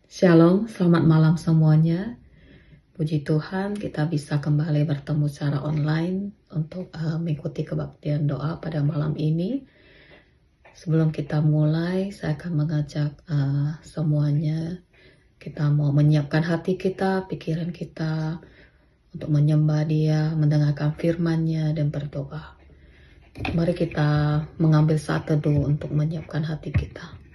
Shalom, selamat malam semuanya. Puji Tuhan kita bisa kembali bertemu secara online untuk mengikuti kebaktian doa pada malam ini. Sebelum kita mulai, saya akan mengajak semuanya, kita mau menyiapkan hati kita, pikiran kita untuk menyembah Dia, mendengarkan firman-Nya dan berdoa. Mari kita mengambil saat teduh untuk menyiapkan hati kita.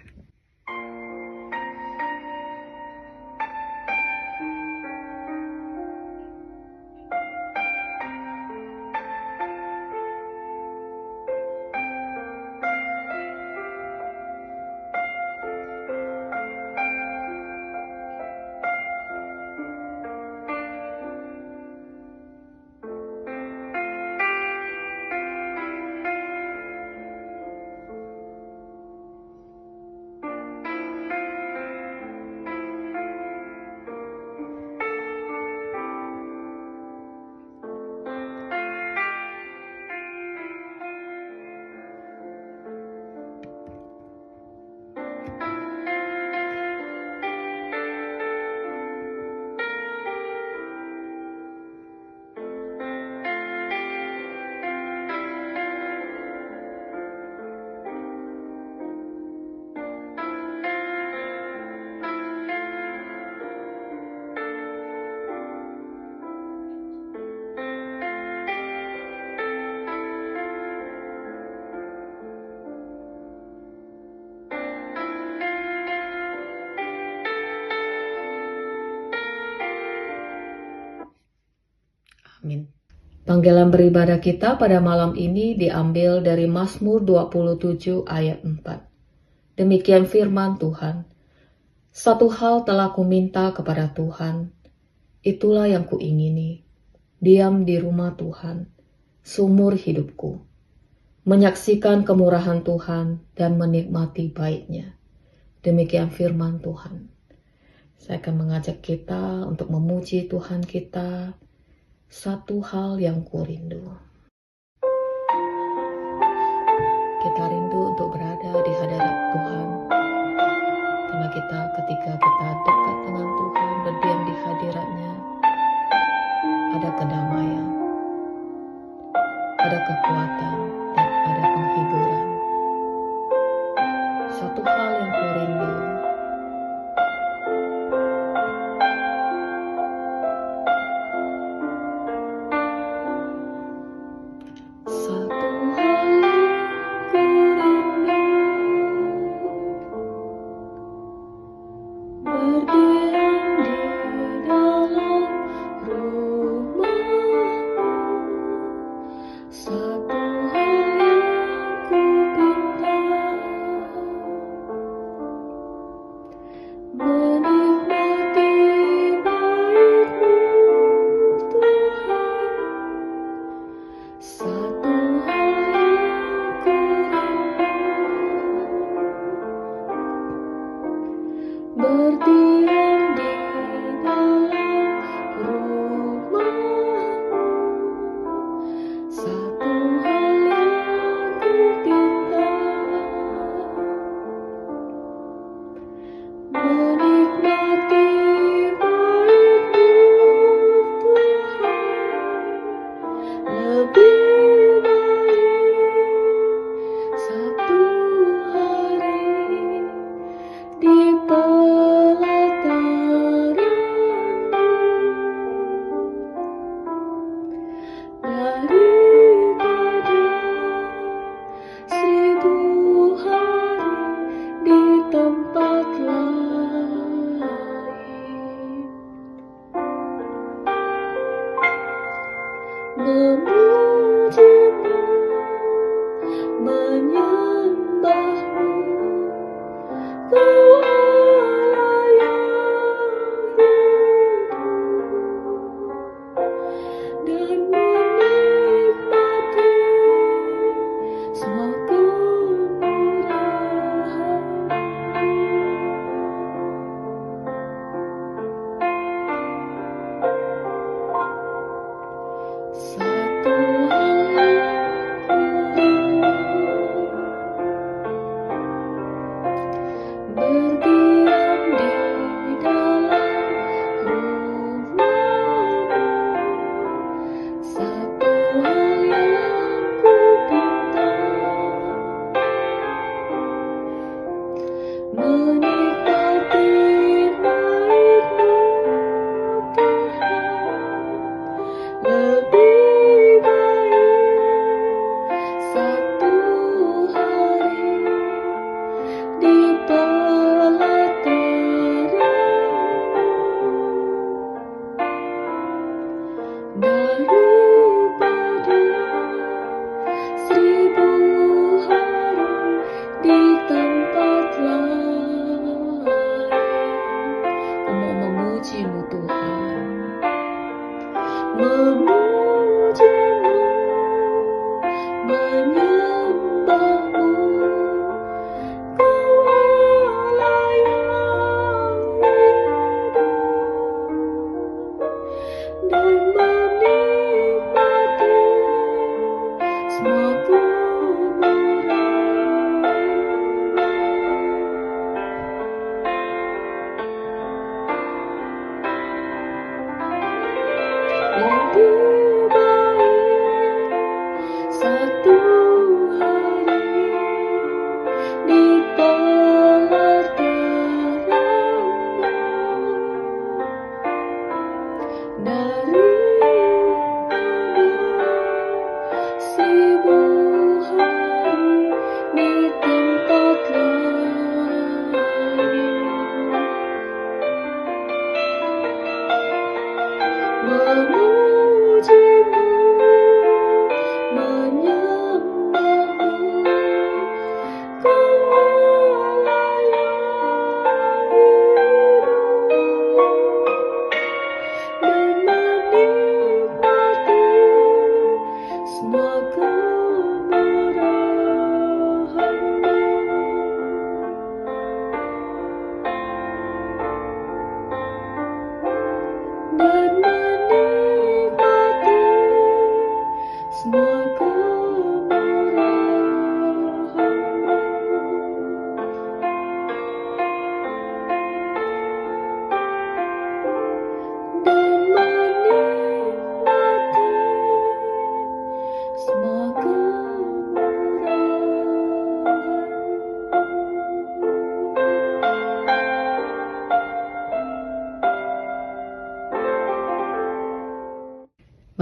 Amin. Panggilan beribadah kita pada malam ini diambil dari Mazmur 27 ayat 4. Demikian firman Tuhan. Satu hal telah kuminta kepada Tuhan, itulah yang kuingini, diam di rumah Tuhan, seumur hidupku, menyaksikan kemurahan Tuhan dan menikmati baiknya. Demikian firman Tuhan. Saya akan mengajak kita untuk memuji Tuhan kita. Satu hal yang kurindu. Kita rindu untuk berada di hadapan Tuhan. Karena ketika kita dekat dengan Tuhan, berdiam di hadiratnya, ada kedamaian, ada kekuatan, dan ada penghiburan. Satu hal yang kurindu.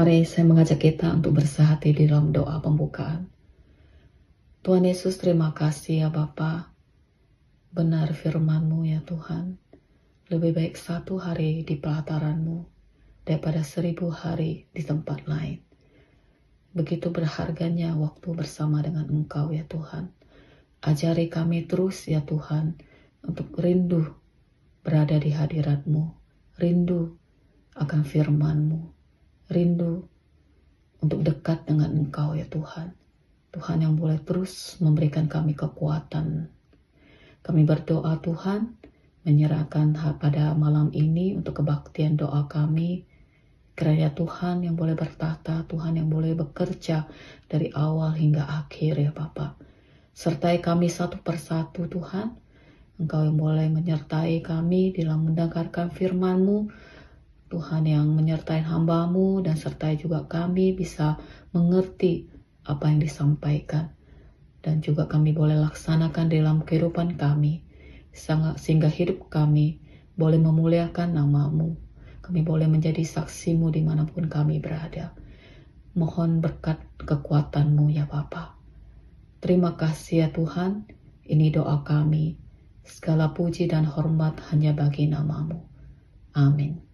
Mari saya mengajak kita untuk bersehati di dalam doa pembukaan. Tuhan Yesus, terima kasih ya Bapa. Benar firman-Mu ya Tuhan. Lebih baik 1 hari di pelataran-Mu daripada 1000 hari di tempat lain. Begitu berharganya waktu bersama dengan Engkau ya Tuhan. Ajari kami terus ya Tuhan untuk rindu berada di hadirat-Mu, rindu akan firman-Mu, rindu untuk dekat dengan Engkau ya Tuhan. Tuhan yang boleh terus memberikan kami kekuatan. Kami berdoa Tuhan, menyerahkan pada malam ini untuk kebaktian doa kami. Kiranya Tuhan yang boleh bertata, Tuhan yang boleh bekerja dari awal hingga akhir ya Bapa. Sertai kami satu persatu Tuhan. Engkau yang boleh menyertai kami dalam mendengarkan firman-Mu. Tuhan yang menyertai hamba-Mu dan sertai juga kami bisa mengerti apa yang disampaikan. Dan juga kami boleh laksanakan dalam kehidupan kami. Sehingga hidup kami boleh memuliakan nama-Mu. Kami boleh menjadi saksi-Mu dimanapun kami berada. Mohon berkat kekuatan-Mu ya Bapa. Terima kasih ya Tuhan. Ini doa kami. Segala puji dan hormat hanya bagi nama-Mu. Amin.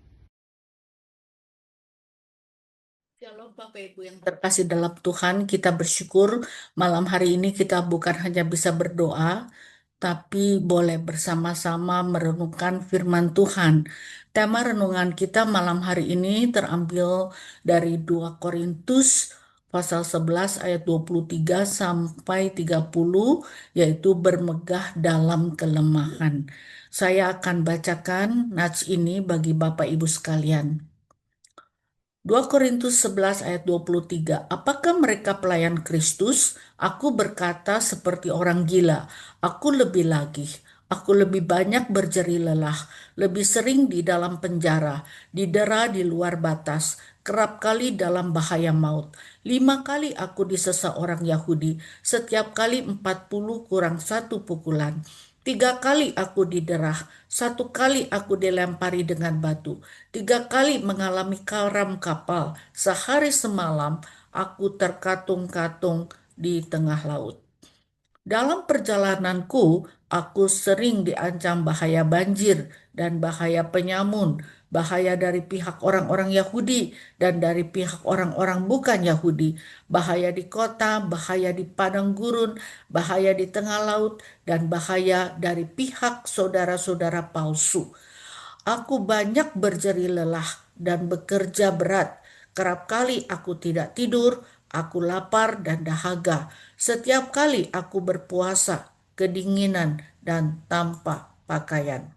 Shalom Bapak Ibu yang terkasih dalam Tuhan, kita bersyukur malam hari ini kita bukan hanya bisa berdoa, tapi boleh bersama-sama merenungkan firman Tuhan. Tema renungan kita malam hari ini terambil dari 2 Korintus pasal 11 ayat 23 sampai 30, yaitu bermegah dalam kelemahan. Saya akan bacakan nats ini bagi Bapak Ibu sekalian. 2 Korintus 11 ayat 23. Apakah mereka pelayan Kristus? Aku berkata seperti orang gila. Aku lebih lagi. Aku lebih banyak berjeri lelah, lebih sering di dalam penjara, didera di luar batas, kerap kali dalam bahaya maut. 5 kali aku disesa orang Yahudi, setiap kali 40 kurang 1 pukulan. 3 kali aku diderah, 1 kali aku dilempari dengan batu, 3 kali mengalami karam kapal, sehari semalam aku terkatung-katung di tengah laut. Dalam perjalananku, aku sering diancam bahaya banjir dan bahaya penyamun, bahaya dari pihak orang-orang Yahudi dan dari pihak orang-orang bukan Yahudi, bahaya di kota, bahaya di padang gurun, bahaya di tengah laut, dan bahaya dari pihak saudara-saudara palsu. Aku banyak berjeri lelah dan bekerja berat. Kerap kali aku tidak tidur, aku lapar dan dahaga. Setiap kali aku berpuasa, kedinginan dan tanpa pakaian.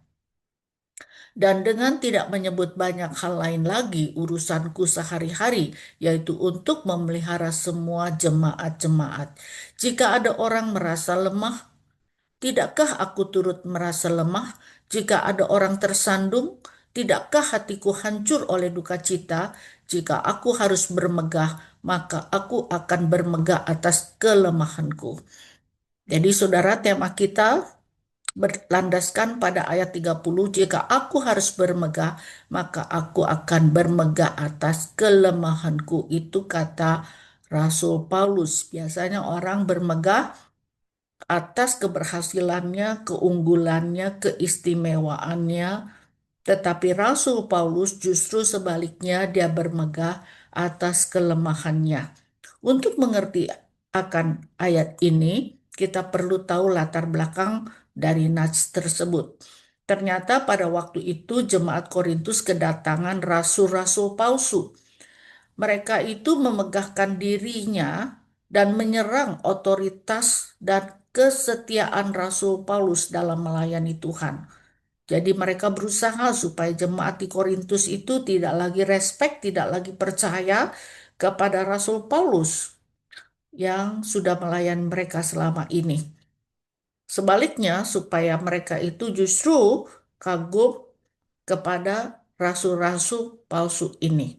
Dan dengan tidak menyebut banyak hal lain lagi urusanku sehari-hari, yaitu untuk memelihara semua jemaat-jemaat. Jika ada orang merasa lemah, tidakkah aku turut merasa lemah? Jika ada orang tersandung, tidakkah hatiku hancur oleh duka cita? Jika aku harus bermegah, maka aku akan bermegah atas kelemahanku. Jadi saudara, tema kita berlandaskan pada ayat 30, jika aku harus bermegah, maka aku akan bermegah atas kelemahanku. Itu kata Rasul Paulus. Biasanya orang bermegah atas keberhasilannya, keunggulannya, keistimewaannya, tetapi Rasul Paulus justru sebaliknya, dia bermegah atas kelemahannya. Untuk mengerti akan ayat ini, kita perlu tahu latar belakang dari nats tersebut. Ternyata pada waktu itu jemaat Korintus kedatangan rasul-rasul palsu. Mereka itu memegahkan dirinya dan menyerang otoritas dan kesetiaan Rasul Paulus dalam melayani Tuhan. Jadi mereka berusaha supaya jemaat di Korintus itu tidak lagi respect, tidak lagi percaya kepada Rasul Paulus yang sudah melayani mereka selama ini. Sebaliknya, supaya mereka itu justru kagum kepada rasul-rasul palsu ini.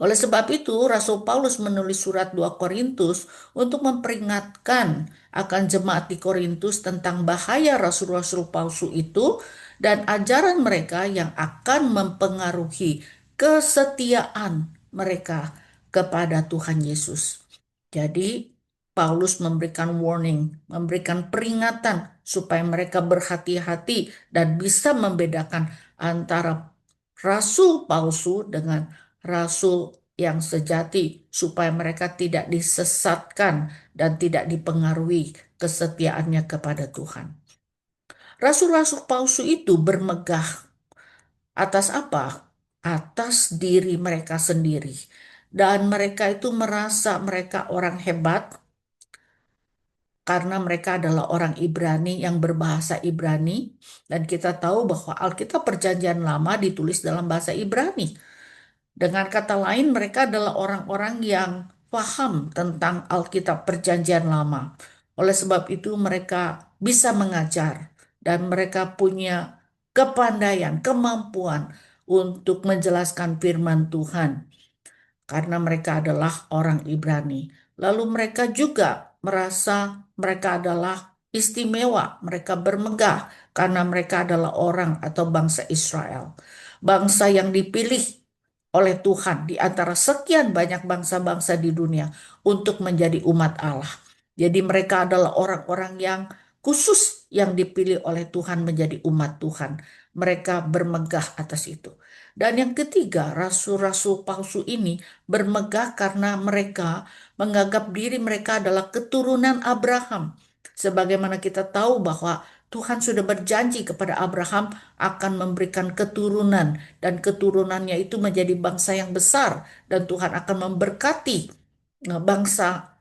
Oleh sebab itu, Rasul Paulus menulis surat 2 Korintus untuk memperingatkan akan jemaat di Korintus tentang bahaya rasul-rasul palsu itu dan ajaran mereka yang akan mempengaruhi kesetiaan mereka kepada Tuhan Yesus. Jadi Paulus memberikan warning, memberikan peringatan supaya mereka berhati-hati dan bisa membedakan antara rasul palsu dengan rasul yang sejati, supaya mereka tidak disesatkan dan tidak dipengaruhi kesetiaannya kepada Tuhan. Rasul-rasul palsu itu bermegah atas apa? Atas diri mereka sendiri. Dan mereka itu merasa mereka orang hebat karena mereka adalah orang Ibrani yang berbahasa Ibrani. Dan kita tahu bahwa Alkitab Perjanjian Lama ditulis dalam bahasa Ibrani. Dengan kata lain, mereka adalah orang-orang yang paham tentang Alkitab Perjanjian Lama. Oleh sebab itu, mereka bisa mengajar dan mereka punya kepandaian, kemampuan untuk menjelaskan firman Tuhan karena mereka adalah orang Ibrani. Lalu mereka juga merasa mereka adalah istimewa, mereka bermegah karena mereka adalah orang atau bangsa Israel. Bangsa yang dipilih oleh Tuhan di antara sekian banyak bangsa-bangsa di dunia untuk menjadi umat Allah. Jadi mereka adalah orang-orang yang khusus yang dipilih oleh Tuhan menjadi umat Tuhan. Mereka bermegah atas itu. Dan yang ketiga, rasul-rasul palsu ini bermegah karena mereka menganggap diri mereka adalah keturunan Abraham. Sebagaimana kita tahu bahwa Tuhan sudah berjanji kepada Abraham akan memberikan keturunan dan keturunannya itu menjadi bangsa yang besar dan Tuhan akan memberkati bangsa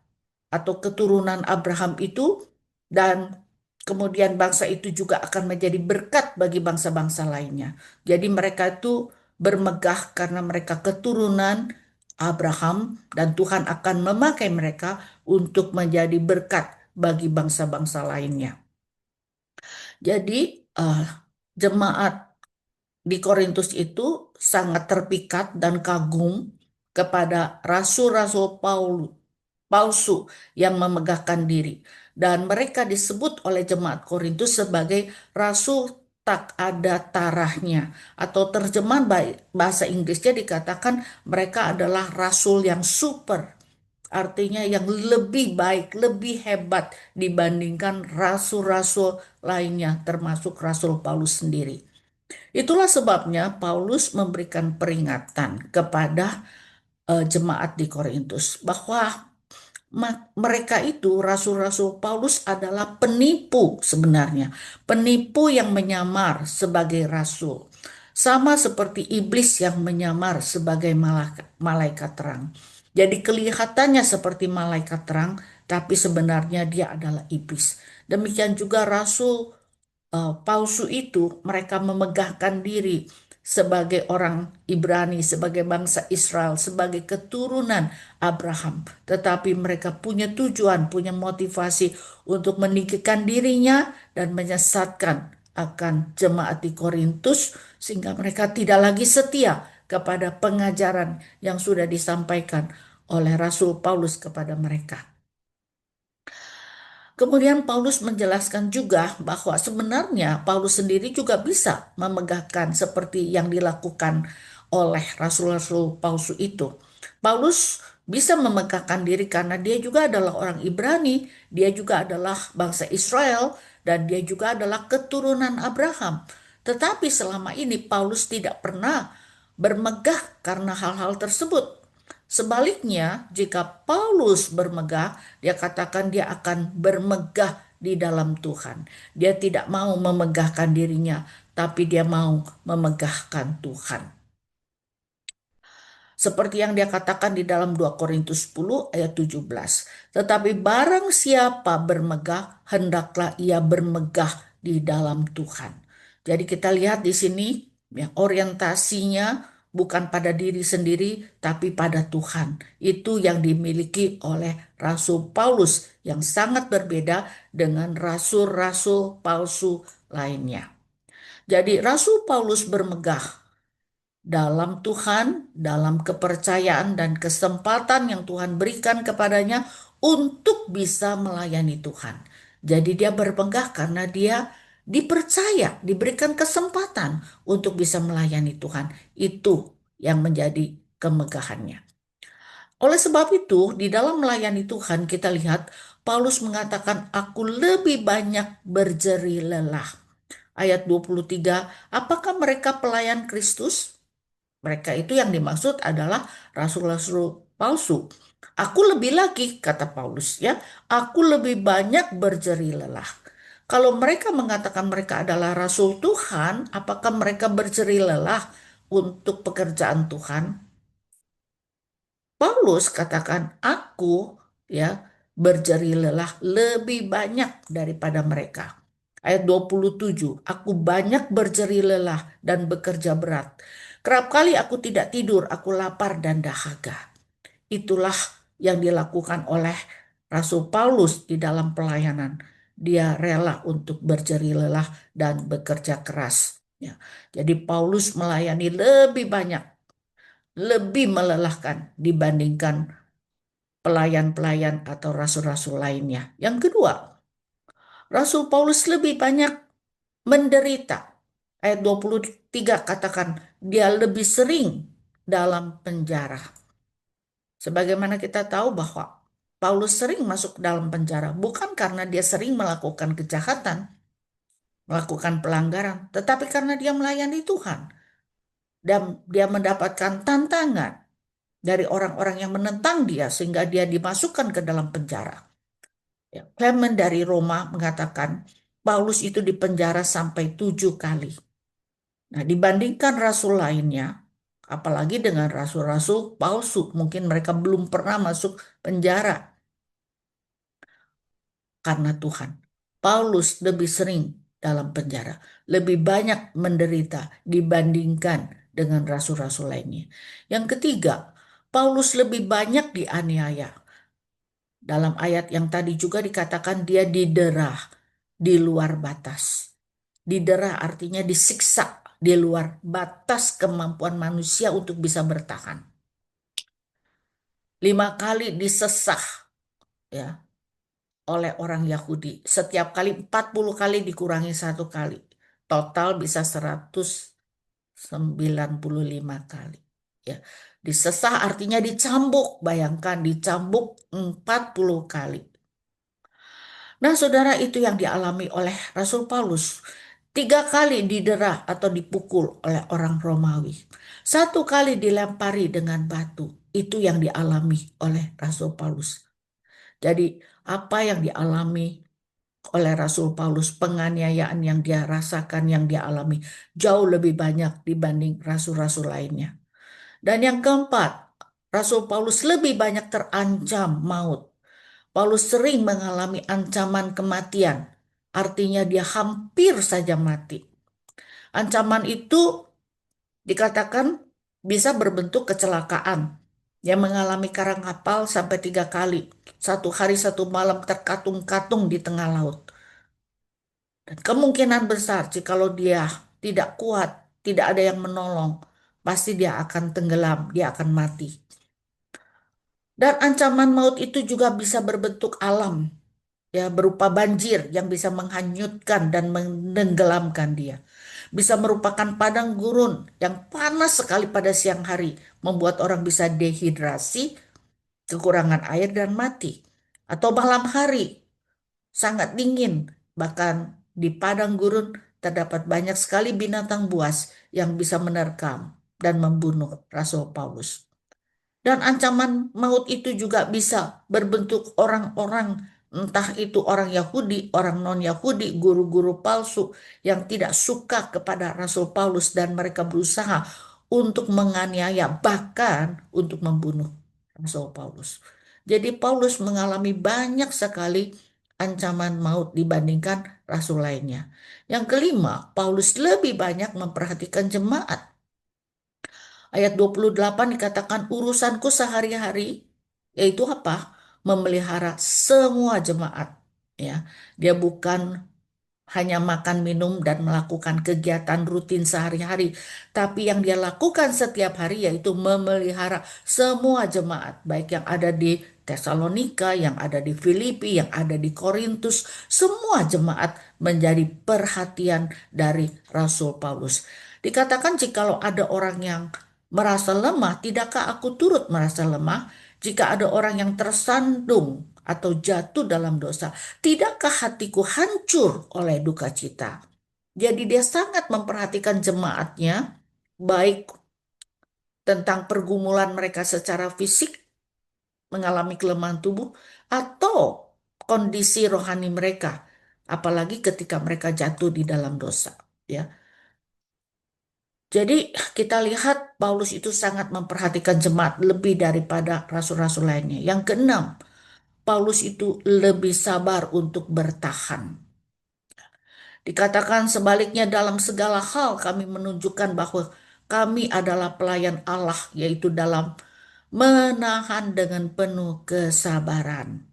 atau keturunan Abraham itu dan kemudian bangsa itu juga akan menjadi berkat bagi bangsa-bangsa lainnya. Jadi mereka itu bermegah karena mereka keturunan Abraham dan Tuhan akan memakai mereka untuk menjadi berkat bagi bangsa-bangsa lainnya. Jadi jemaat di Korintus itu sangat terpikat dan kagum kepada rasul-rasul palsu yang memegahkan diri. Dan mereka disebut oleh jemaat Korintus sebagai rasul tak ada tarahnya. Atau terjemahan bahasa Inggrisnya dikatakan mereka adalah rasul yang super. Artinya yang lebih baik, lebih hebat dibandingkan rasul-rasul lainnya termasuk Rasul Paulus sendiri. Itulah sebabnya Paulus memberikan peringatan kepada jemaat di Korintus bahwa mereka itu rasul-rasul Paulus adalah penipu sebenarnya, penipu yang menyamar sebagai rasul. Sama seperti iblis yang menyamar sebagai malaikat terang. Jadi kelihatannya seperti malaikat terang, tapi sebenarnya dia adalah iblis. Demikian juga rasul palsu itu mereka memegahkan diri sebagai orang Ibrani, sebagai bangsa Israel, sebagai keturunan Abraham. Tetapi mereka punya tujuan, punya motivasi untuk meninggikan dirinya dan menyesatkan akan jemaat di Korintus sehingga mereka tidak lagi setia kepada pengajaran yang sudah disampaikan oleh Rasul Paulus kepada mereka. Kemudian Paulus menjelaskan juga bahwa sebenarnya Paulus sendiri juga bisa memegahkan seperti yang dilakukan oleh rasul-rasul palsu itu. Paulus bisa memegahkan diri karena dia juga adalah orang Ibrani, dia juga adalah bangsa Israel, dan dia juga adalah keturunan Abraham. Tetapi selama ini Paulus tidak pernah bermegah karena hal-hal tersebut. Sebaliknya, jika Paulus bermegah, dia katakan dia akan bermegah di dalam Tuhan. Dia tidak mau memegahkan dirinya, tapi dia mau memegahkan Tuhan. Seperti yang dia katakan di dalam 2 Korintus 10 ayat 17. Tetapi barang siapa bermegah, hendaklah ia bermegah di dalam Tuhan. Jadi kita lihat di sini ya, orientasinya bukan pada diri sendiri, tapi pada Tuhan. Itu yang dimiliki oleh Rasul Paulus yang sangat berbeda dengan rasul-rasul palsu lainnya. Jadi Rasul Paulus bermegah dalam Tuhan, dalam kepercayaan dan kesempatan yang Tuhan berikan kepadanya untuk bisa melayani Tuhan. Jadi dia bermegah karena dia dipercaya, diberikan kesempatan untuk bisa melayani Tuhan. Itu yang menjadi kemegahannya. Oleh sebab itu, di dalam melayani Tuhan kita lihat Paulus mengatakan, aku lebih banyak berjeri lelah. Ayat 23, apakah mereka pelayan Kristus? Mereka itu yang dimaksud adalah rasul-rasul palsu. Aku lebih lagi, kata Paulus ya, aku lebih banyak berjeri lelah. Kalau mereka mengatakan mereka adalah rasul Tuhan, apakah mereka berjeri lelah untuk pekerjaan Tuhan? Paulus katakan, aku ya berjeri lelah lebih banyak daripada mereka. Ayat 27, aku banyak berjeri lelah dan bekerja berat. Kerap kali aku tidak tidur, aku lapar dan dahaga. Itulah yang dilakukan oleh Rasul Paulus di dalam pelayanan. Dia rela untuk berjeri lelah dan bekerja keras. Ya. Jadi Paulus melayani lebih banyak, lebih melelahkan dibandingkan pelayan-pelayan atau rasul-rasul lainnya. Yang kedua, Rasul Paulus lebih banyak menderita. Ayat 23 katakan, dia lebih sering dalam penjara. Sebagaimana kita tahu bahwa Paulus sering masuk dalam penjara, bukan karena dia sering melakukan kejahatan, melakukan pelanggaran, tetapi karena dia melayani Tuhan. Dan dia mendapatkan tantangan dari orang-orang yang menentang dia sehingga dia dimasukkan ke dalam penjara. Ya, Clement dari Roma mengatakan Paulus itu dipenjara sampai 7 kali. Nah, dibandingkan rasul lainnya, apalagi dengan rasul-rasul palsu, mungkin mereka belum pernah masuk penjara karena Tuhan. Paulus lebih sering dalam penjara, lebih banyak menderita dibandingkan dengan rasul-rasul lainnya. Yang ketiga, Paulus lebih banyak dianiaya. Dalam ayat yang tadi juga dikatakan dia diderah di luar batas. Diderah artinya disiksa di luar batas kemampuan manusia untuk bisa bertahan. 5 kali disesah ya oleh orang Yahudi. Setiap kali 40 kali dikurangi 1 kali. Total bisa 195 kali. Ya. Disesah artinya dicambuk. Bayangkan dicambuk 40 kali. Nah, saudara, itu yang dialami oleh Rasul Paulus. 3 kali didera atau dipukul oleh orang Romawi. 1 kali dilempari dengan batu. Itu yang dialami oleh Rasul Paulus. Jadi, apa yang dialami oleh Rasul Paulus, penganiayaan yang dia rasakan, yang dia alami, jauh lebih banyak dibanding rasul-rasul lainnya. Dan yang keempat, Rasul Paulus lebih banyak terancam maut. Paulus sering mengalami ancaman kematian. Artinya dia hampir saja mati. Ancaman itu dikatakan bisa berbentuk kecelakaan. Dia mengalami karang kapal sampai 3 kali. 1 hari 1 malam terkatung-katung di tengah laut. Dan kemungkinan besar jikalau dia tidak kuat, tidak ada yang menolong, pasti dia akan tenggelam, dia akan mati. Dan ancaman maut itu juga bisa berbentuk alam, ya berupa banjir yang bisa menghanyutkan dan menenggelamkan dia. Bisa merupakan padang gurun yang panas sekali pada siang hari, membuat orang bisa dehidrasi, kekurangan air dan mati. Atau malam hari, sangat dingin, bahkan di padang gurun terdapat banyak sekali binatang buas yang bisa menerkam dan membunuh Rasul Paulus. Dan ancaman maut itu juga bisa berbentuk orang-orang, entah itu orang Yahudi, orang non-Yahudi, guru-guru palsu yang tidak suka kepada Rasul Paulus dan mereka berusaha untuk menganiaya, bahkan untuk membunuh Rasul Paulus. Jadi Paulus mengalami banyak sekali ancaman maut dibandingkan rasul lainnya. Yang kelima, Paulus lebih banyak memperhatikan jemaat. Ayat 28 dikatakan urusanku sehari-hari yaitu apa? Memelihara semua jemaat. Ya, dia bukan hanya makan, minum, dan melakukan kegiatan rutin sehari-hari. Tapi yang dia lakukan setiap hari yaitu memelihara semua jemaat. Baik yang ada di Tesalonika, yang ada di Filipi, yang ada di Korintus. Semua jemaat menjadi perhatian dari Rasul Paulus. Dikatakan jikalau ada orang yang merasa lemah, tidakkah aku turut merasa lemah? jika ada orang yang tersandung atau jatuh dalam dosa, tidakkah hatiku hancur oleh duka cita? Jadi dia sangat memperhatikan jemaatnya, baik tentang pergumulan mereka secara fisik, mengalami kelemahan tubuh, atau kondisi rohani mereka, apalagi ketika mereka jatuh di dalam dosa. Ya, jadi kita lihat Paulus itu sangat memperhatikan jemaat lebih daripada rasul-rasul lainnya. Yang keenam, Paulus itu lebih sabar untuk bertahan. Dikatakan sebaliknya dalam segala hal kami menunjukkan bahwa kami adalah pelayan Allah, yaitu dalam menahan dengan penuh kesabaran.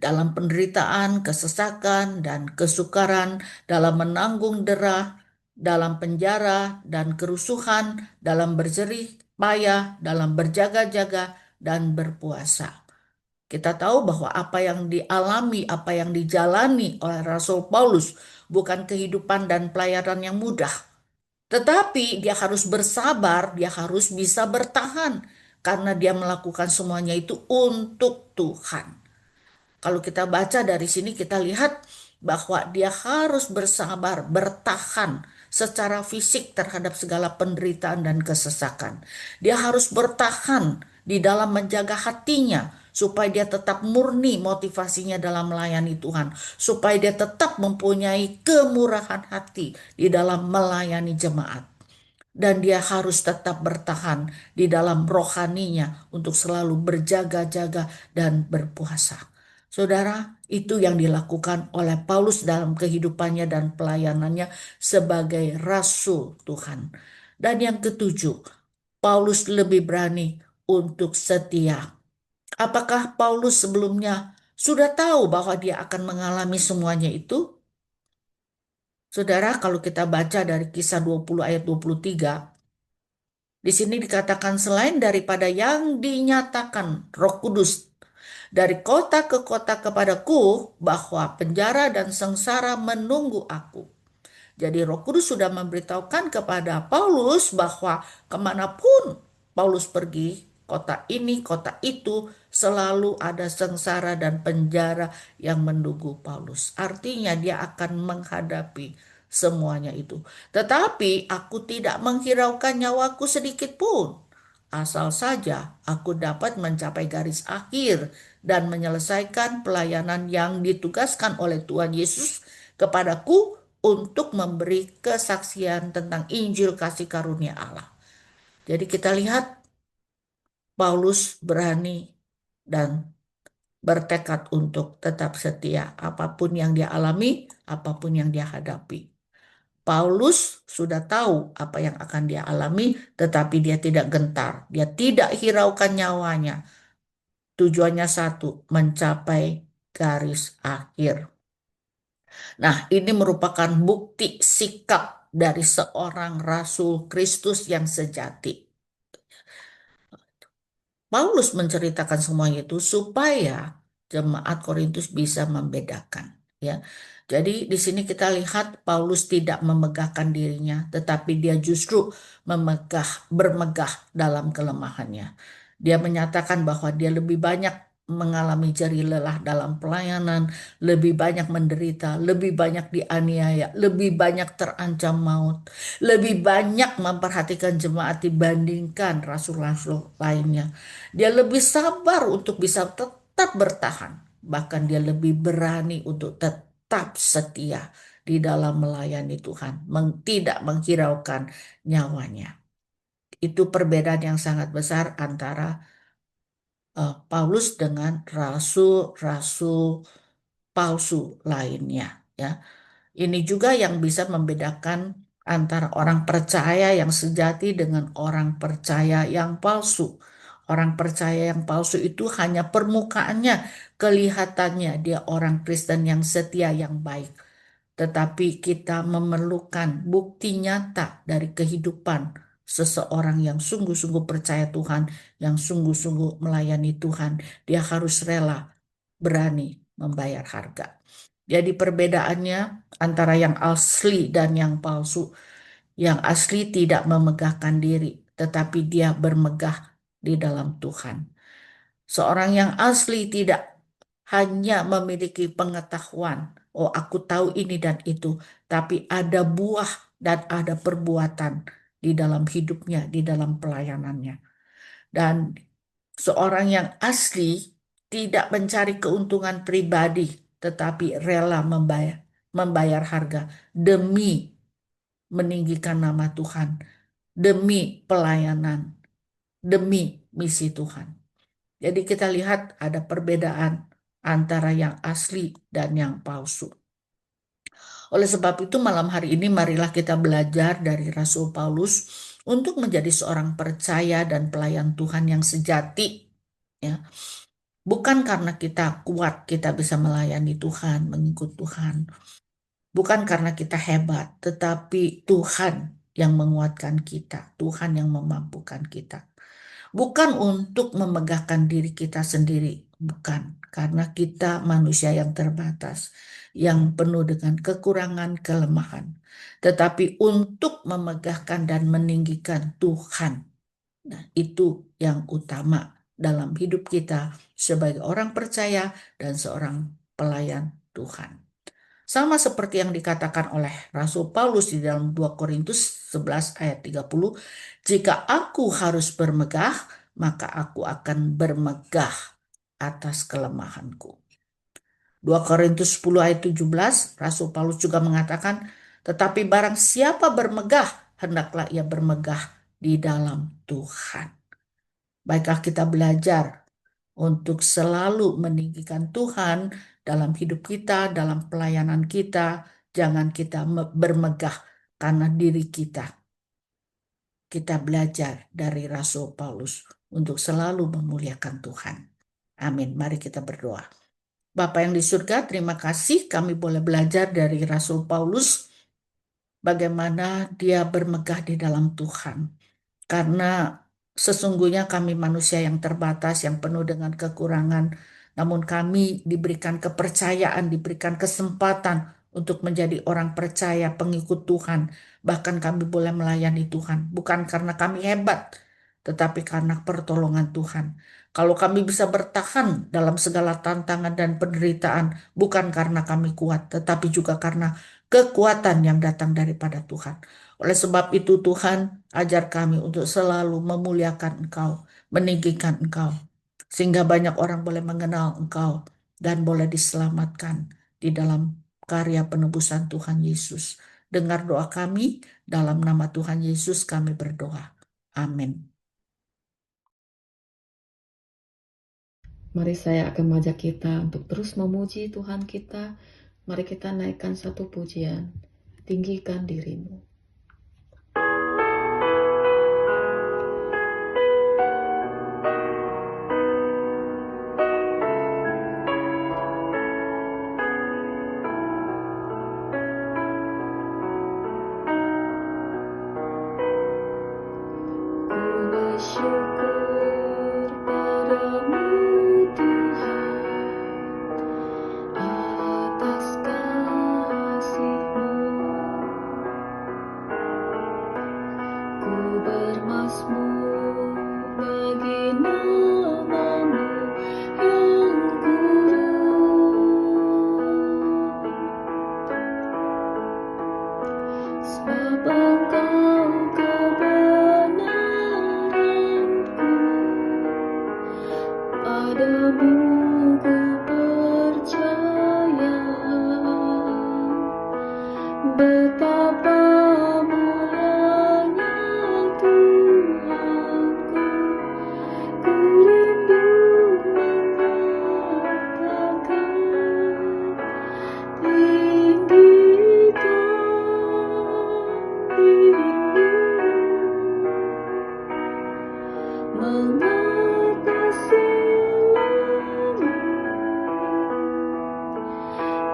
Dalam penderitaan, kesesakan, dan kesukaran, dalam menanggung derah, dalam penjara dan kerusuhan, dalam berjerih payah, dalam berjaga-jaga, dan berpuasa. Kita tahu bahwa apa yang dialami, apa yang dijalani oleh Rasul Paulus bukan kehidupan dan pelayanan yang mudah. Tetapi dia harus bersabar, dia harus bisa bertahan karena dia melakukan semuanya itu untuk Tuhan. Kalau kita baca dari sini kita lihat bahwa dia harus bersabar, bertahan secara fisik terhadap segala penderitaan dan kesesakan. Dia harus bertahan di dalam menjaga hatinya supaya dia tetap murni motivasinya dalam melayani Tuhan, supaya dia tetap mempunyai kemurahan hati di dalam melayani jemaat. Dan dia harus tetap bertahan di dalam rohaninya untuk selalu berjaga-jaga dan berpuasa. Saudara, itu yang dilakukan oleh Paulus dalam kehidupannya dan pelayanannya sebagai rasul Tuhan. Dan yang ketujuh, Paulus lebih berani untuk setia. Apakah Paulus sebelumnya sudah tahu bahwa dia akan mengalami semuanya itu? Saudara, kalau kita baca dari kisah 20 ayat 23, di sini dikatakan selain daripada yang dinyatakan Roh Kudus dari kota ke kota kepadaku bahwa penjara dan sengsara menunggu aku. Jadi Roh Kudus sudah memberitahukan kepada Paulus bahwa kemanapun Paulus pergi, kota ini, kota itu, selalu ada sengsara dan penjara yang menunggu Paulus. Artinya dia akan menghadapi semuanya itu. Tetapi aku tidak menghiraukan nyawaku sedikit pun. Asal saja aku dapat mencapai garis akhir dan menyelesaikan pelayanan yang ditugaskan oleh Tuhan Yesus kepadaku untuk memberi kesaksian tentang Injil kasih karunia Allah. Jadi kita lihat Paulus berani dan bertekad untuk tetap setia apapun yang dia alami, apapun yang dia hadapi. Paulus sudah tahu apa yang akan dia alami, tetapi dia tidak gentar. Dia tidak hiraukan nyawanya. Tujuannya satu, mencapai garis akhir. Nah, ini merupakan bukti sikap dari seorang rasul Kristus yang sejati. Paulus menceritakan semuanya itu supaya jemaat Korintus bisa membedakan, ya. Jadi di sini kita lihat Paulus tidak memegahkan dirinya, tetapi dia justru bermegah dalam kelemahannya. Dia menyatakan bahwa dia lebih banyak mengalami jerih lelah dalam pelayanan, lebih banyak menderita, lebih banyak dianiaya, lebih banyak terancam maut, lebih banyak memperhatikan jemaat dibandingkan rasul-rasul lainnya. Dia lebih sabar untuk bisa tetap bertahan. Bahkan dia lebih berani untuk tetap setia di dalam melayani Tuhan. Tidak menghiraukan nyawanya. Itu perbedaan yang sangat besar antara Paulus dengan rasul-rasul palsu lainnya. Ya, ini juga yang bisa membedakan antara orang percaya yang sejati dengan orang percaya yang palsu. Orang percaya yang palsu itu hanya permukaannya, kelihatannya dia orang Kristen yang setia, yang baik. Tetapi kita memerlukan bukti nyata dari kehidupan seseorang yang sungguh-sungguh percaya Tuhan, yang sungguh-sungguh melayani Tuhan. Dia harus rela, berani membayar harga. Jadi perbedaannya antara yang asli dan yang palsu. Yang asli tidak memegahkan diri, tetapi dia bermegah di dalam Tuhan. Seorang yang asli tidak hanya memiliki pengetahuan, oh aku tahu ini dan itu, tapi ada buah dan ada perbuatan di dalam hidupnya, di dalam pelayanannya. Dan seorang yang asli tidak mencari keuntungan pribadi, tetapi rela membayar harga demi meninggikan nama Tuhan, demi pelayanan, demi misi Tuhan. Jadi kita lihat ada perbedaan antara yang asli dan yang palsu. Oleh sebab itu malam hari ini marilah kita belajar dari Rasul Paulus untuk menjadi seorang percaya dan pelayan Tuhan yang sejati. Ya, bukan karena kita kuat kita bisa melayani Tuhan, mengikut Tuhan. Bukan karena kita hebat, tetapi Tuhan yang menguatkan kita, Tuhan yang memampukan kita. Bukan untuk memegahkan diri kita sendiri, bukan. Karena kita manusia yang terbatas, yang penuh dengan kekurangan, kelemahan. Tetapi untuk memegahkan dan meninggikan Tuhan. Nah, itu yang utama dalam hidup kita sebagai orang percaya dan seorang pelayan Tuhan. Sama seperti yang dikatakan oleh Rasul Paulus di dalam 2 Korintus 11 ayat 30, jika aku harus bermegah, maka aku akan bermegah atas kelemahanku. 2 Korintus 10 ayat 17, Rasul Paulus juga mengatakan, tetapi barang siapa bermegah, hendaklah ia bermegah di dalam Tuhan. Baiklah kita belajar untuk selalu meninggikan Tuhan dalam hidup kita, dalam pelayanan kita. Jangan kita bermegah karena diri kita. Kita belajar dari Rasul Paulus untuk selalu memuliakan Tuhan. Amin. Mari kita berdoa. Bapa yang di surga, terima kasih kami boleh belajar dari Rasul Paulus bagaimana dia bermegah di dalam Tuhan. Karena sesungguhnya kami manusia yang terbatas, yang penuh dengan kekurangan, namun kami diberikan kepercayaan, diberikan kesempatan untuk menjadi orang percaya, pengikut Tuhan. Bahkan kami boleh melayani Tuhan, bukan karena kami hebat, tetapi karena pertolongan Tuhan. Kalau kami bisa bertahan dalam segala tantangan dan penderitaan, bukan karena kami kuat, tetapi juga karena kekuatan yang datang daripada Tuhan. Oleh sebab itu Tuhan, ajar kami untuk selalu memuliakan Engkau, meninggikan Engkau. Sehingga banyak orang boleh mengenal Engkau dan boleh diselamatkan di dalam karya penebusan Tuhan Yesus. Dengar doa kami, dalam nama Tuhan Yesus kami berdoa. Amin. Mari saya akan mengajak kita untuk terus memuji Tuhan kita. Mari kita naikkan satu pujian. Tinggikan dirimu. Bersyukur padamu Tuhan atas kasih-Mu. Ku bermazmur bagi nama-Mu yang kudus. Sebab Engkau kebenaranku, padamu ku percaya. Betapa mulianya Tuhanku, ku rindu menyatakan tinggikan dirimu, mengatasi langit,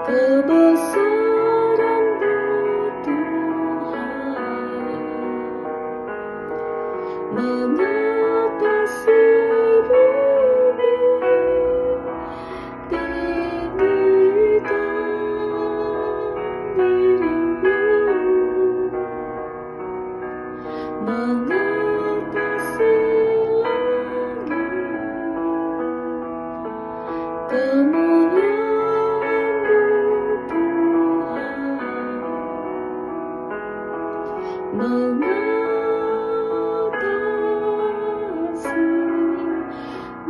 kebesaran-Mu mengatasi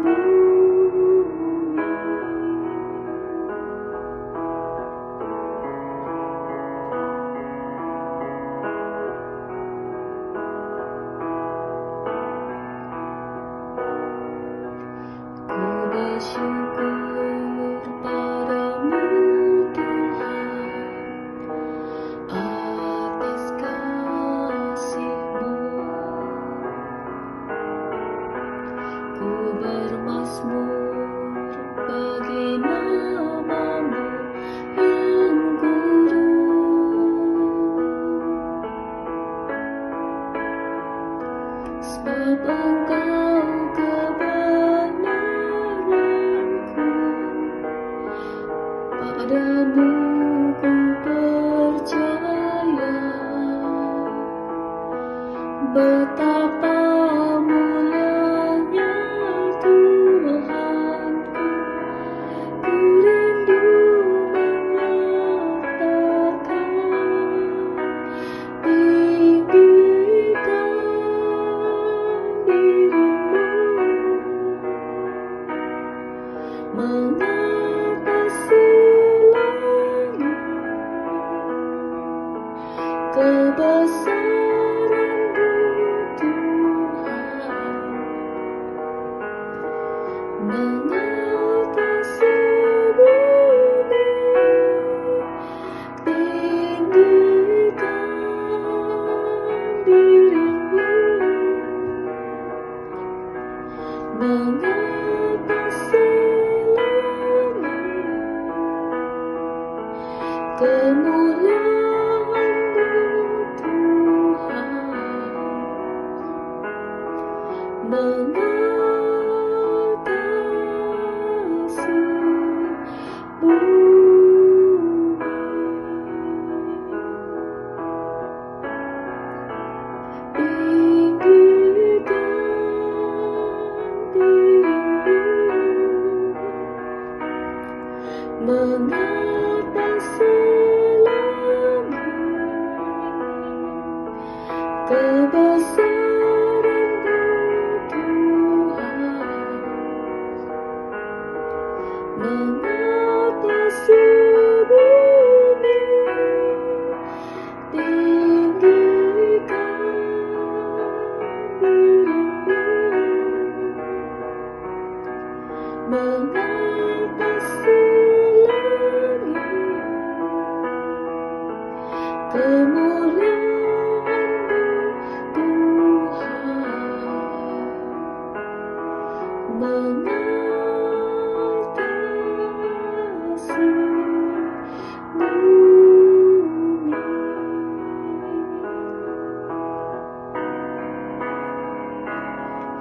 bumi. Ku bersyukur padamu Tuhan atas kasih-Mu. Ku bermazmur bagi nama-Mu yang kudus. Sebab Engkau kebenaranku, padamu ku percaya. Betapa mulianya Tuhanku, ku rindu menyatakan tinggikan dirimu, mengatasi langit, kebesaran-Mu Tuhan, mengatasi bumi, tinggikan dirimu, mengatasi langit, kemuliaan-Mu Tuhan, mengatasi bumi. Tinggikan dirimu, mengatasi langit, kebesaran-Mu Tuhan, mengatasi bumi, tinggikan dirimu, mengatasi langit, kemuliaan-Mu Tuhan, mengatasi bumi.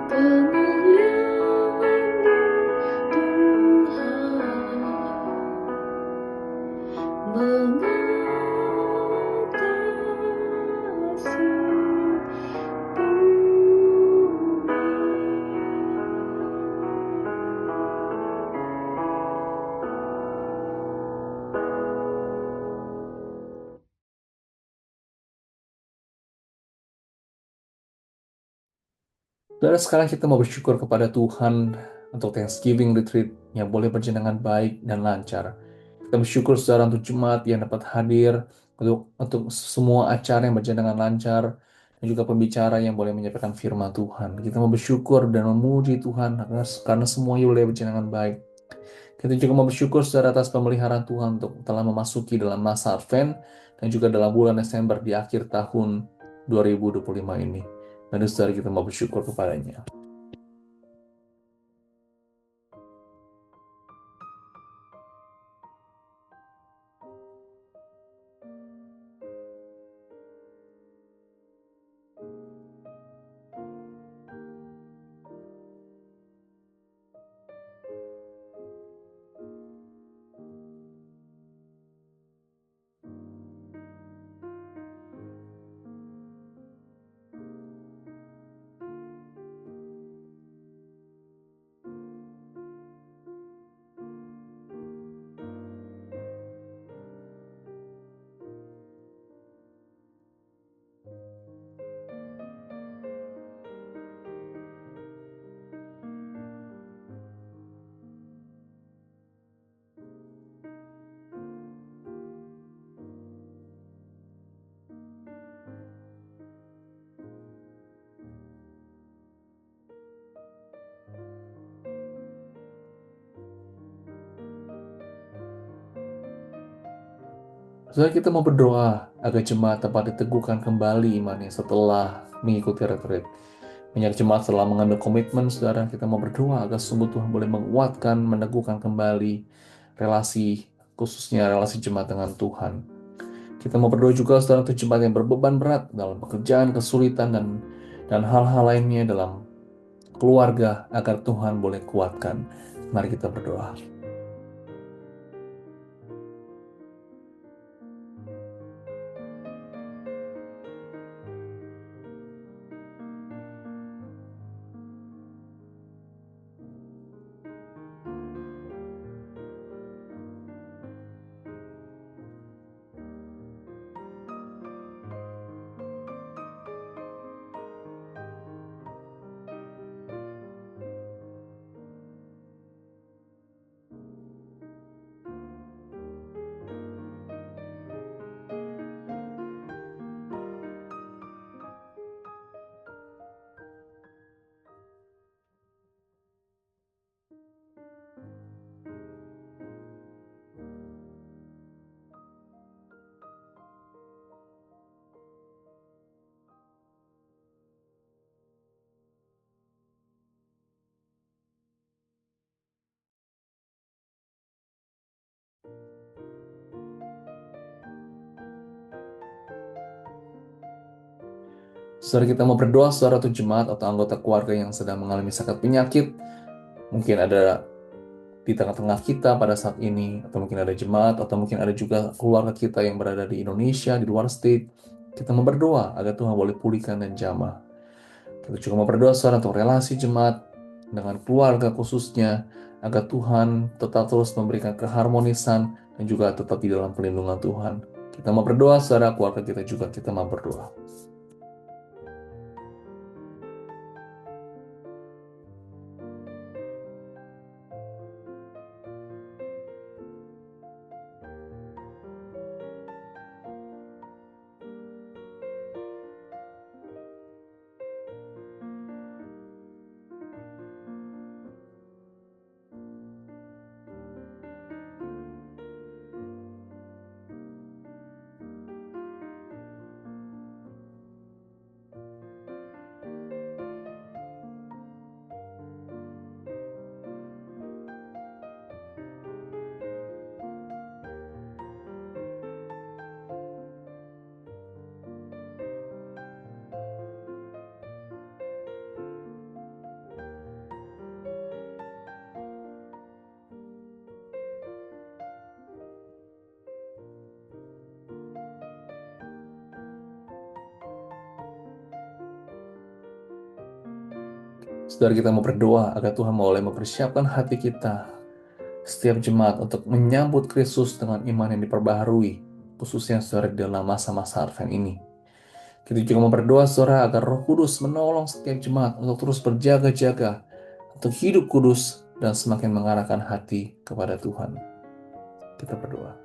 Kemuliaan-Mu Tuhan, mengatasi Saudara, sekarang kita mau bersyukur kepada Tuhan untuk Thanksgiving Retreat yang boleh berjalan dengan baik dan lancar. Kita bersyukur saudara untuk jemaat yang dapat hadir, untuk semua acara yang berjalan dengan lancar, dan juga pembicara yang boleh menyampaikan firman Tuhan. Kita mau bersyukur dan memuji Tuhan karena semuanya boleh berjalan dengan baik. Kita juga mau bersyukur saudara atas pemeliharaan Tuhan untuk telah memasuki dalam masa Advent dan juga dalam bulan Desember di akhir tahun 2025 ini. Dan saudara, kita mau bersyukur kepadanya. Saudara, kita mau berdoa agar jemaat dapat diteguhkan kembali imannya setelah mengikuti retreat. Banyak jemaat setelah mengambil komitmen, saudara, kita mau berdoa agar sungguh Tuhan boleh menguatkan, meneguhkan kembali relasi, khususnya relasi jemaat dengan Tuhan. Kita mau berdoa juga, saudara, untuk jemaat yang berbeban berat dalam pekerjaan, kesulitan, dan hal-hal lainnya dalam keluarga, agar Tuhan boleh kuatkan. Mari kita berdoa. Saudara, kita mau berdoa, saudara, untuk jemaat atau anggota keluarga yang sedang mengalami sakit penyakit. Mungkin ada di tengah-tengah kita pada saat ini, atau mungkin ada jemaat, atau mungkin ada juga keluarga kita yang berada di Indonesia, di luar state. Kita mau berdoa agar Tuhan boleh pulihkan dan jamah. Kita juga mau berdoa, saudara, untuk relasi jemaat dengan keluarga khususnya, agar Tuhan tetap terus memberikan keharmonisan dan juga tetap di dalam perlindungan Tuhan. Kita mau berdoa, saudara, keluarga kita juga kita mau berdoa. Saudara, kita mau berdoa agar Tuhan boleh mempersiapkan hati kita, setiap jemaat, untuk menyambut Kristus dengan iman yang diperbaharui, khususnya saudara di dalam masa-masa Advent ini. Kita juga mau berdoa, saudara, agar Roh Kudus menolong setiap jemaat untuk terus berjaga-jaga, untuk hidup kudus dan semakin mengarahkan hati kepada Tuhan. Kita berdoa.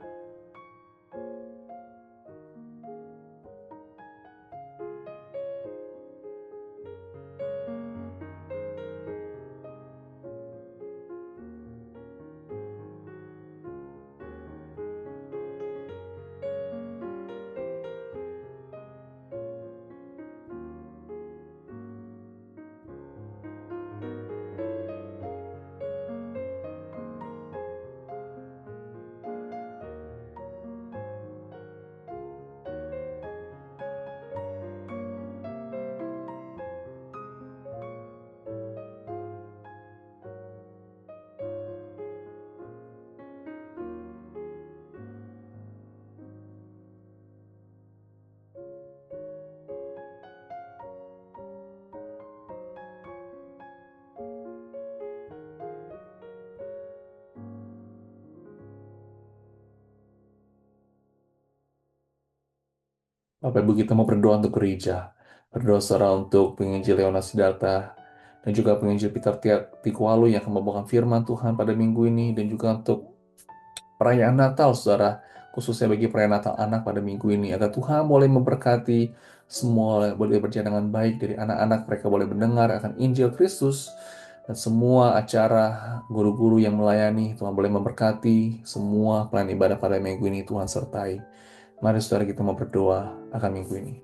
Bapak Ibu, kita mau berdoa untuk gereja. Berdoa, saudara, untuk penginjil Leona Siddhartha dan juga penginjil Peter Tikwalu yang akan membawakan firman Tuhan pada minggu ini, dan juga untuk perayaan Natal, saudara, khususnya bagi perayaan Natal anak pada minggu ini, agar Tuhan boleh memberkati semua, boleh berjalan dengan baik dari anak-anak, mereka boleh mendengar akan Injil Kristus, dan semua acara guru-guru yang melayani. Tuhan boleh memberkati semua pelayan ibadah pada minggu ini. Tuhan sertai. Mari saudara kita mau berdoa akan minggu ini.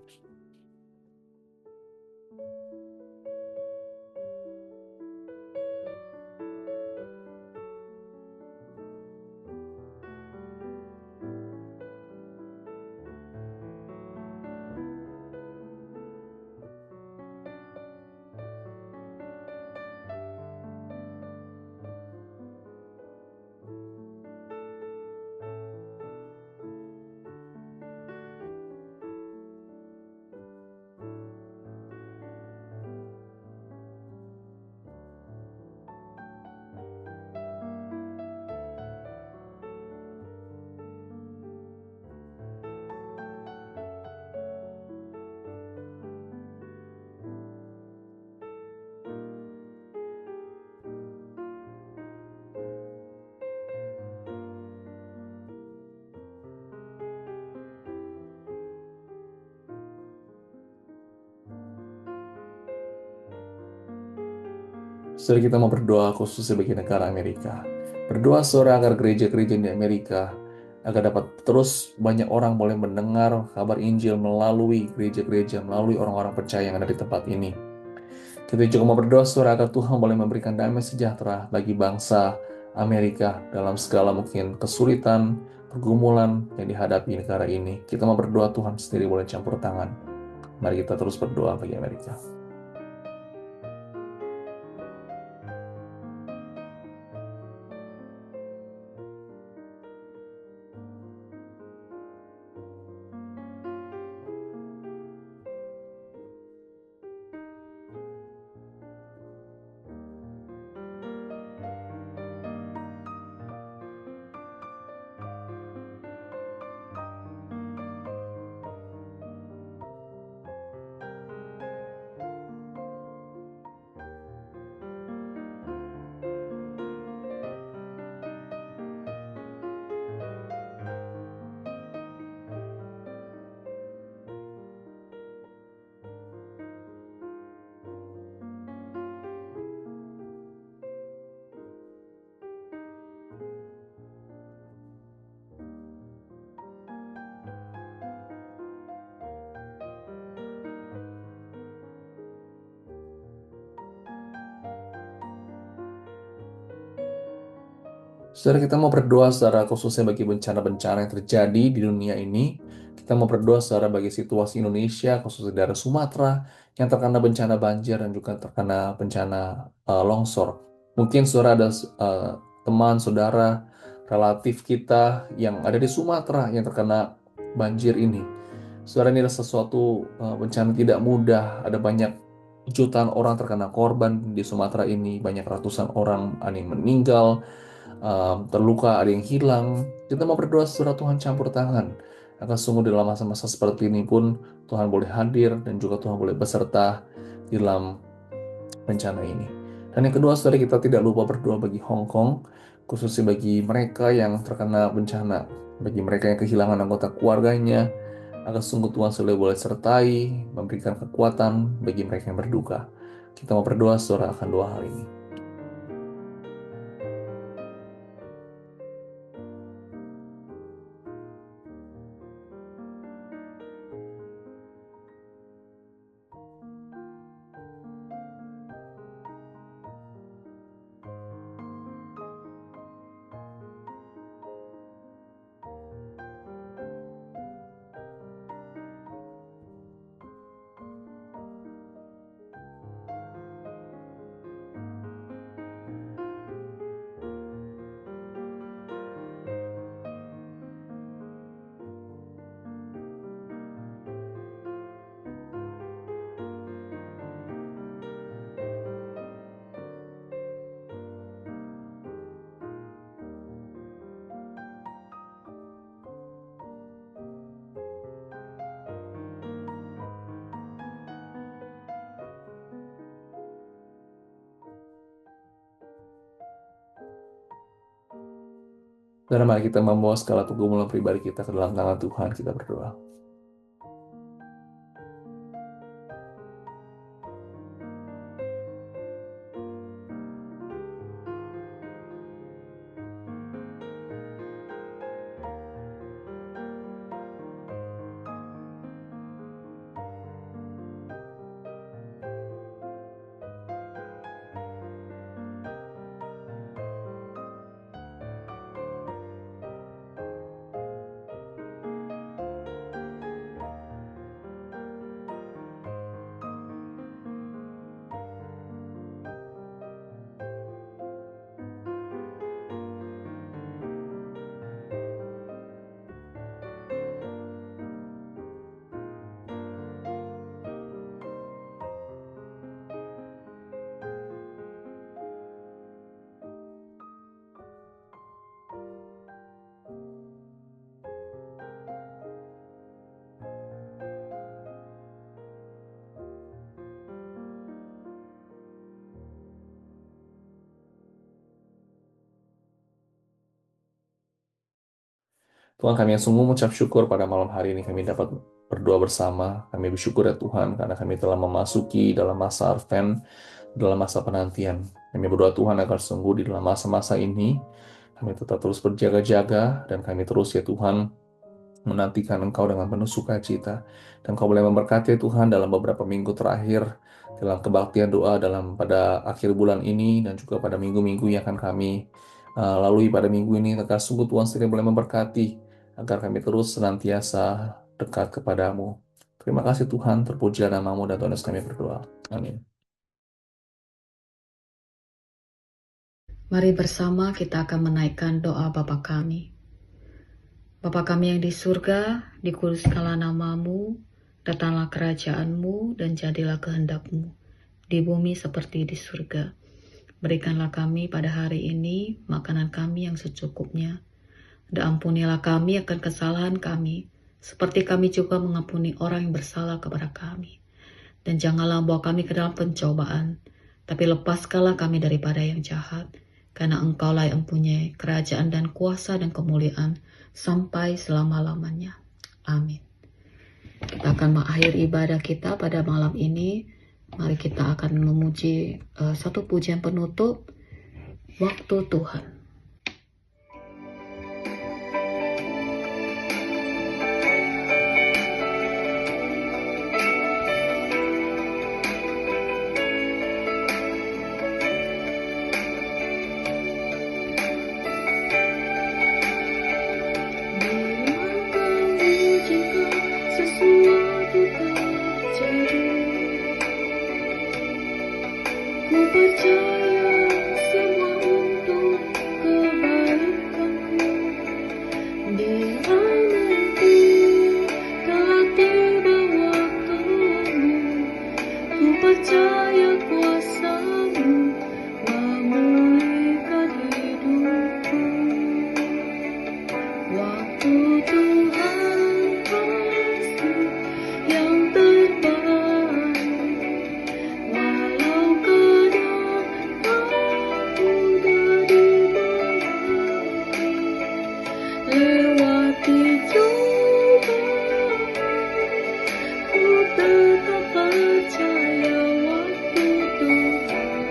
Saudara kita mau berdoa khususnya bagi negara Amerika. Berdoa saudara agar gereja-gereja di Amerika agar dapat terus banyak orang boleh mendengar kabar Injil melalui gereja-gereja, melalui orang-orang percaya yang ada di tempat ini. Kita juga mau berdoa saudara agar Tuhan boleh memberikan damai sejahtera bagi bangsa Amerika dalam segala mungkin kesulitan, pergumulan yang dihadapi negara ini. Kita mau berdoa Tuhan sendiri boleh campur tangan. Mari kita terus berdoa bagi Amerika. Saudara kita mau berdoa secara khususnya bagi bencana-bencana yang terjadi di dunia ini. Kita mau berdoa secara bagi situasi Indonesia, khususnya daerah Sumatera, yang terkena bencana banjir dan juga terkena bencana longsor. Mungkin saudara ada teman, saudara, relatif kita yang ada di Sumatera yang terkena banjir ini. Saudara, ini adalah sesuatu bencana tidak mudah. Ada banyak jutaan orang terkena korban di Sumatera ini. Banyak ratusan orang ada yang meninggal, terluka, ada yang hilang. Kita mau berdoa saudara Tuhan campur tangan. Akan sungguh dalam masa-masa seperti ini pun Tuhan boleh hadir dan juga Tuhan boleh beserta di dalam bencana ini. Dan yang kedua saudara, kita tidak lupa berdoa bagi Hong Kong, khususnya bagi mereka yang terkena bencana, bagi mereka yang kehilangan anggota keluarganya, agar sungguh Tuhan selalu boleh sertai, memberikan kekuatan bagi mereka yang berduka. Kita mau berdoa saudara akan dua hal ini. Dan mari kita membawa segala pergumulan pribadi kita ke dalam tangan Tuhan. Kita berdoa. Tuhan, kami yang sungguh mengucap syukur pada malam hari ini kami dapat berdoa bersama. Kami bersyukur ya Tuhan karena kami telah memasuki dalam masa Advent, dalam masa penantian. Kami berdoa Tuhan agar sungguh di dalam masa-masa ini kami tetap terus berjaga-jaga dan kami terus ya Tuhan menantikan Engkau dengan penuh sukacita. Dan Engkau boleh memberkati Tuhan dalam beberapa minggu terakhir, dalam kebaktian doa pada akhir bulan ini, dan juga pada minggu-minggu yang akan kami lalui pada minggu ini. Agar sungguh Tuhan sendiri boleh memberkati, agar kami terus senantiasa dekat kepadamu. Terima kasih Tuhan, terpujilah namamu dan Tuhan Yesus kami berdoa. Amin. Mari bersama kita akan menaikkan doa Bapa kami. Bapa kami yang di surga, dikuduskanlah namamu, datanglah kerajaanmu, dan jadilah kehendak-mu, di bumi seperti di surga. Berikanlah kami pada hari ini makanan kami yang secukupnya, dan ampunilah kami akan kesalahan kami, seperti kami juga mengampuni orang yang bersalah kepada kami. Dan janganlah bawa kami ke dalam pencobaan, tapi lepaskanlah kami daripada yang jahat, karena Engkaulah yang mempunyai kerajaan dan kuasa dan kemuliaan sampai selama-lamanya. Amin. Kita akan mengakhiri ibadah kita pada malam ini. Mari kita akan memuji satu pujian penutup, Waktu Tuhan. Ku percaya semua untuk kebaikanku. Bila nanti telah tiba waktumu, ku percaya kuasa-Mu memulihkan hidupku. Waktu Tuhan pasti yang terbaik. Walau kadang aku dari melewati cobaan, ku tetap percaya waktu Tuhan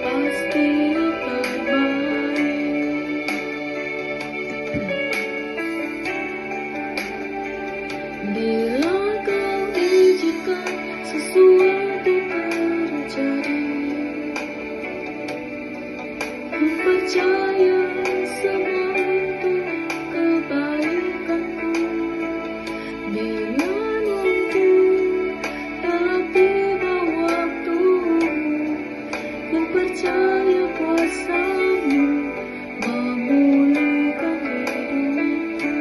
pasti yang terbaik. Bila Kau izinkan sesuatu terjadi, ku percaya semua untuk kebaikanku. Bila nanti telah tiba waktumu, ku percaya kuasa-Mu memulihkan hidupku.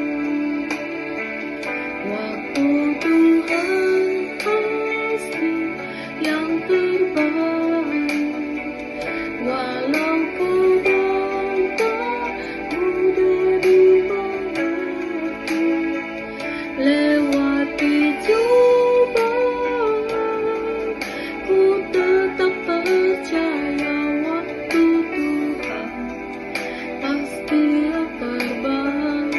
Waktu Tuhan pasti yang terbaik. Walau ku bangkit mudah dimengerti, lewati cobaan, ku tetap percaya waktu Tuhan pasti yang terbaik.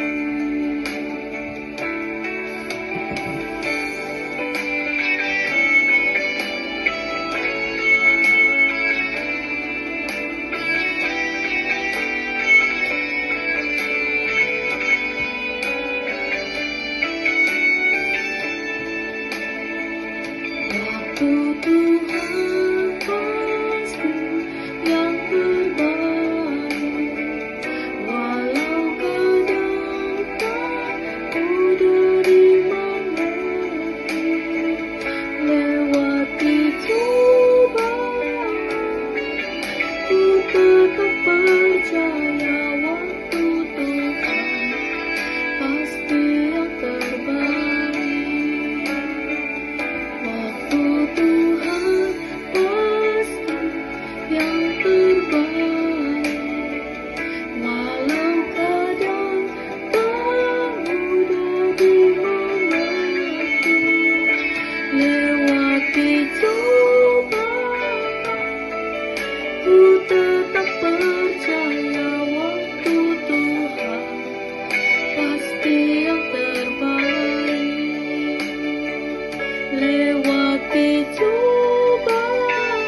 lewati cobaan,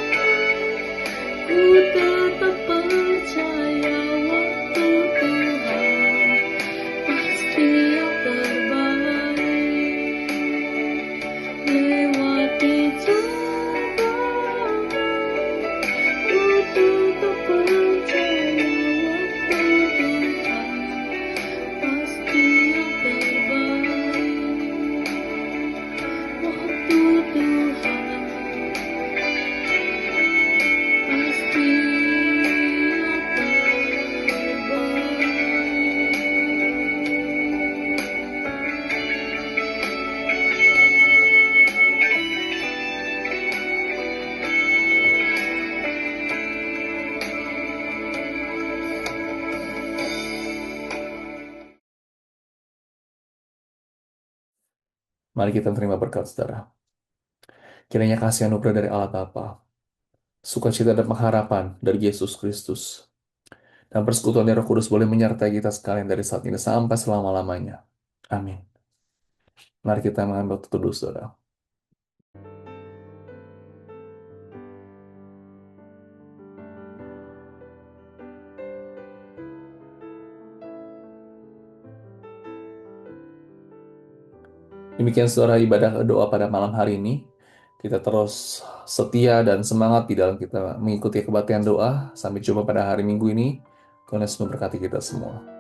ku tetap percaya waktu Tuhan pasti yang terbaik. Lewati cobaan, ku tetap percaya waktu Tuhan pasti yang terbaik. Waktu Tuhan pasti yang Mari kita terima berkat, saudara. Kiranya kasih anugerah dari Allah Bapa, sukacita dan pengharapan dari Yesus Kristus, dan persekutuan dari Roh Kudus boleh menyertai kita sekalian dari saat ini sampai selama-lamanya. Amin. Mari kita mengambil teduh, saudara. Demikian saudara ibadah doa pada malam hari ini. Kita terus setia dan semangat di dalam kita mengikuti kebaktian doa. Sampai jumpa pada hari Minggu ini. Tuhan Yesus memberkati kita semua.